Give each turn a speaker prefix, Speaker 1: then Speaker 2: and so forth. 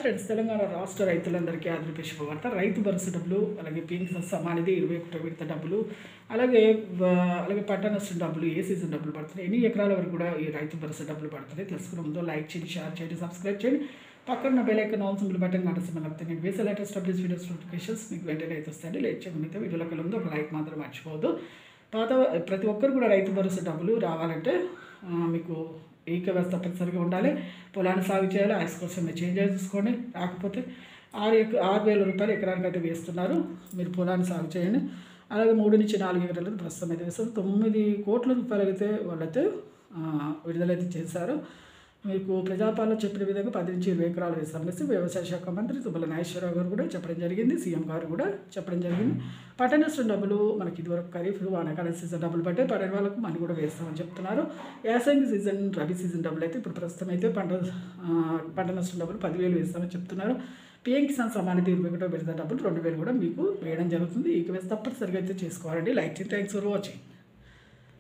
Speaker 1: Friends, Telangana రాష్ట్ర రైతులందరికీ ఆదరణ శుభవార్త. రైతు భరోసా డబ్బులు, అలాగే పింఛన్ సమానిధి 21 విడత డబ్బులు, అలాగే పంట నష్టం డబ్బులు, ఏ సీజన్ డబ్బులు పడుతున్నాయి, ఎన్ని ఎకరాల వరకు కూడా ఈ రైతు భరోసా డబ్బులు పడుతున్నాయి తెలుసుకునే ముందు లైక్ చేయండి, షేర్ చేయండి, సబ్స్క్రైబ్ చేయండి. పక్కన bell icon all symbol button నడుస్తున్నప్పుడు నేను వేసే లేటెస్ట్ అప్డేట్స్ వీడియోస్ నోటిఫికేషన్స్ మీకు వెంటనే అయితే వస్తాయండి. లేట్ చేయకుండా వీడియోలోకి ముందు ఒక లైక్ మాత్రం మర్చిపోవద్దు. ప్రతి ఒక్కరు కూడా రైతు భరోసా డబ్బులు రావాలంటే మీకు ఈకేవైసీ తప్పనిసరిగా ఉండాలి. పొలాన్ని సాగు చేయాలి. ఐస్ కోసం మీరు చేంజ్ చేసుకోండి. రాకపోతే 6,000 రూపాయలు ఎకరానికి అయితే వేస్తున్నారు. మీరు పొలాన్ని సాగు చేయండి. అలాగే 3 నుంచి 4 ఎకరాలకు ప్రస్తుతం అయితే వేస్తారు. 9 కోట్ల రూపాయలు అయితే వాళ్ళైతే విడుదలైతే చేశారు. మీకు ప్రజాపాలన చెప్పిన విధంగా 10 నుంచి 20 ఎకరాలు వేస్తామనేసి వ్యవసాయ శాఖ మంత్రి తుమ్మల నాగేశ్వరరావు గారు కూడా చెప్పడం జరిగింది. సీఎం గారు కూడా చెప్పడం జరిగింది. పంట నష్టం డబ్బులు మనకి ఇదివరకు ఖరీఫ్ వానాకాలం సీజన్ డబ్బులు పట్టే పడిన వాళ్ళకు మనీ కూడా వేస్తామని చెప్తున్నారు. యాసంగి సీజన్, రబీ సీజన్ డబ్బులు అయితే ఇప్పుడు ప్రస్తుతం అయితే పంట నష్టం డబ్బులు 10,000 వేస్తామని చెప్తున్నారు. పీఎం కిసాన్ సమానిధి 21 విడత డబ్బులు 2,000 కూడా మీకు వేయడం జరుగుతుంది. ఈకేవైసీ తప్పనిసరిగా అయితే చేసుకోవాలండి. లైక్ చేయండి. Thanks for watching.